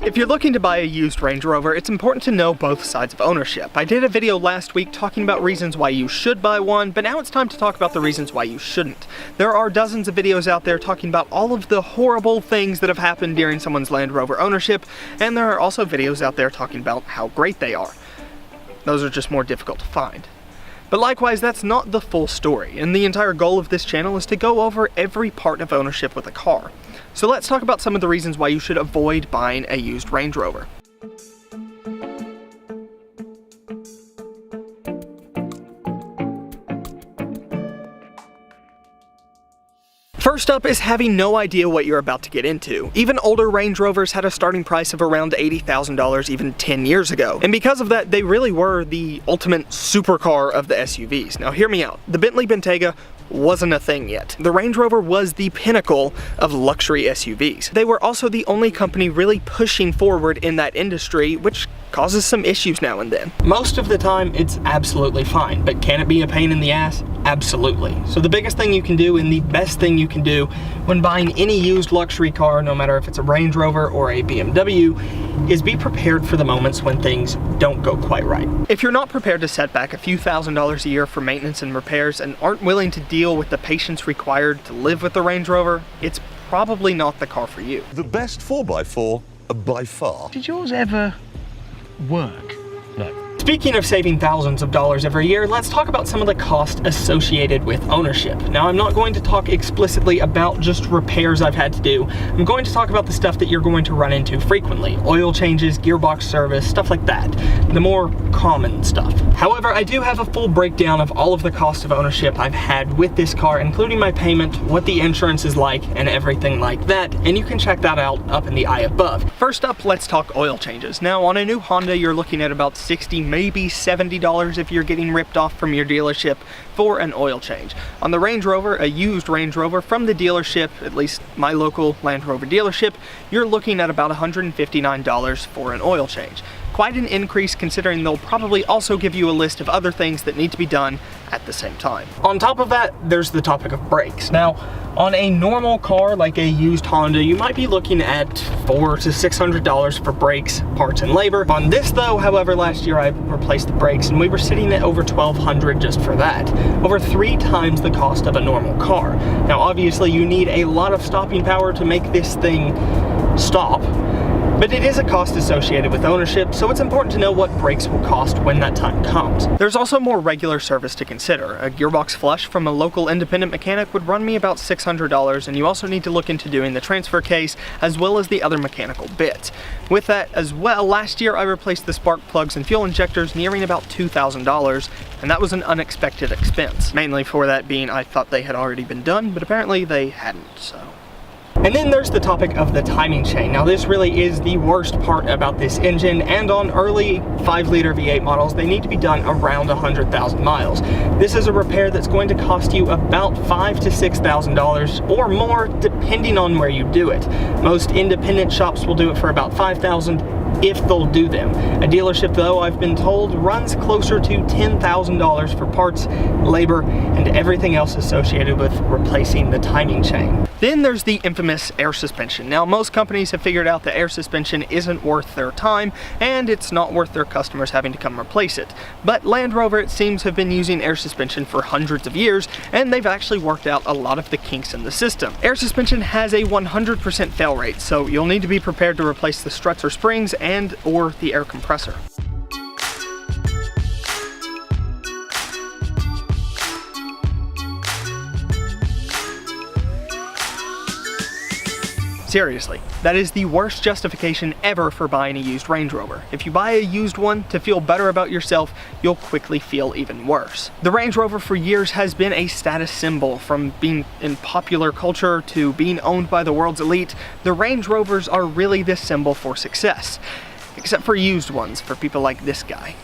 If you're looking to buy a used Range Rover, it's important to know both sides of ownership. I did a video last week talking about reasons why you should buy one, but now it's time to talk about the reasons why you shouldn't. There are dozens of videos out there talking about all of the horrible things that have happened during someone's Land Rover ownership, and there are also videos out there talking about how great they are. Those are just more difficult to find. But likewise, that's not the full story, and the entire goal of this channel is to go over every part of ownership with a car. So let's talk about some of the reasons why you should avoid buying a used Range Rover. First up is having no idea what you're about to get into. Even older Range Rovers had a starting price of around $80,000 even 10 years ago. And because of that, they really were the ultimate supercar of the SUVs. Now hear me out. The Bentley Bentayga wasn't a thing yet. The Range Rover was the pinnacle of luxury SUVs. They were also the only company really pushing forward in that industry, which causes some issues now and then. Most of the time, it's absolutely fine, but can it be a pain in the ass? Absolutely. So the biggest thing you can do and the best thing you can do when buying any used luxury car, no matter if it's a Range Rover or a BMW, is be prepared for the moments when things don't go quite right. If you're not prepared to set back a few $1,000s a year for maintenance and repairs and aren't willing to deal with the patience required to live with the Range Rover, it's probably not the car for you. The best 4x4 by far. Did yours ever work? No. Speaking of saving thousands of dollars every year, let's talk about some of the cost associated with ownership. Now, I'm not going to talk explicitly about just repairs I've had to do. I'm going to talk about the stuff that you're going to run into frequently. Oil changes, gearbox service, stuff like that. The more common stuff. However, I do have a full breakdown of all of the cost of ownership I've had with this car, including my payment, what the insurance is like, and everything like that, and you can check that out up in the eye above. First up, let's talk oil changes. Now, on a new Honda, you're looking at about $60, maybe $70 if you're getting ripped off from your dealership for an oil change. On the Range Rover, a used Range Rover from the dealership, at least my local Land Rover dealership, you're looking at about $159 for an oil change. Quite an increase considering they'll probably also give you a list of other things that need to be done at the same time. On top of that, there's the topic of brakes. Now, on a normal car like a used Honda, you might be looking at $400 to $600 for brakes, parts, and labor. On this though, however, last year I replaced the brakes and we were sitting at over $1,200 just for that. Over 3 times the cost of a normal car. Now obviously you need a lot of stopping power to make this thing stop. But it is a cost associated with ownership, so it's important to know what brakes will cost when that time comes. There's also more regular service to consider. A gearbox flush from a local independent mechanic would run me about $600, and you also need to look into doing the transfer case as well as the other mechanical bits. With that as well, last year I replaced the spark plugs and fuel injectors nearing about $2,000, and that was an unexpected expense. Mainly for that being I thought they had already been done, but apparently they hadn't, so. And then there's the topic of the timing chain. Now this really is the worst part about this engine, and on early 5-liter V8 models, they need to be done around 100,000 miles. This is a repair that's going to cost you about $5,000 to $6,000 or more depending on where you do it. Most independent shops will do it for about $5,000 if they'll do them. A dealership though, I've been told, runs closer to $10,000 for parts, labor, and everything else associated with replacing the timing chain. Then there's the infamous air suspension. Now most companies have figured out that air suspension isn't worth their time and it's not worth their customers having to come replace it. But Land Rover, it seems, have been using air suspension for hundreds of years and they've actually worked out a lot of the kinks in the system. Air suspension has a 100% fail rate, so you'll need to be prepared to replace the struts or springs and or the air compressor. Seriously, that is the worst justification ever for buying a used Range Rover. If you buy a used one to feel better about yourself, you'll quickly feel even worse. The Range Rover for years has been a status symbol. From being in popular culture to being owned by the world's elite, the Range Rovers are really this symbol for success. Except for used ones, for people like this guy.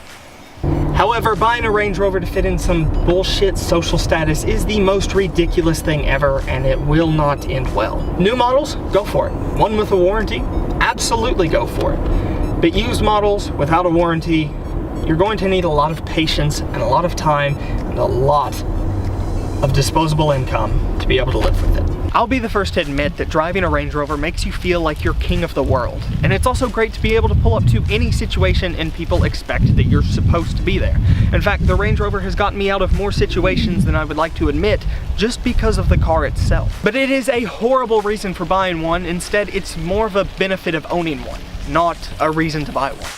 However, buying a Range Rover to fit in some bullshit social status is the most ridiculous thing ever, and it will not end well. New models? Go for it. One with a warranty? Absolutely go for it. But used models without a warranty, you're going to need a lot of patience and a lot of time and a lot of disposable income to be able to live with it. I'll be the first to admit that driving a Range Rover makes you feel like you're king of the world. And it's also great to be able to pull up to any situation and people expect that you're supposed to be there. In fact, the Range Rover has gotten me out of more situations than I would like to admit just because of the car itself. But it is a horrible reason for buying one. Instead, it's more of a benefit of owning one, not a reason to buy one.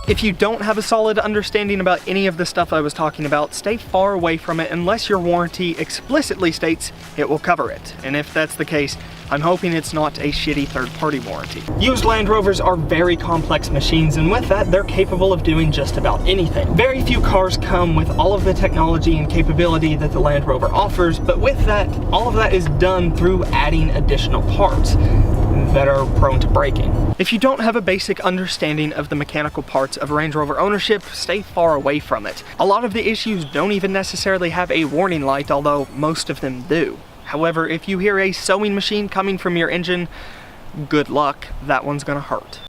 If you don't have a solid understanding about any of the stuff I was talking about, stay far away from it unless your warranty explicitly states it will cover it. And if that's the case, I'm hoping it's not a shitty third-party warranty. Used Land Rovers are very complex machines, and with that, they're capable of doing just about anything. Very few cars come with all of the technology and capability that the Land Rover offers, but with that, all of that is done through adding additional parts that are prone to breaking. If you don't have a basic understanding of the mechanical parts of Range Rover ownership, stay far away from it. A lot of the issues don't even necessarily have a warning light, although most of them do. However, if you hear a sewing machine coming from your engine, good luck, that one's gonna hurt.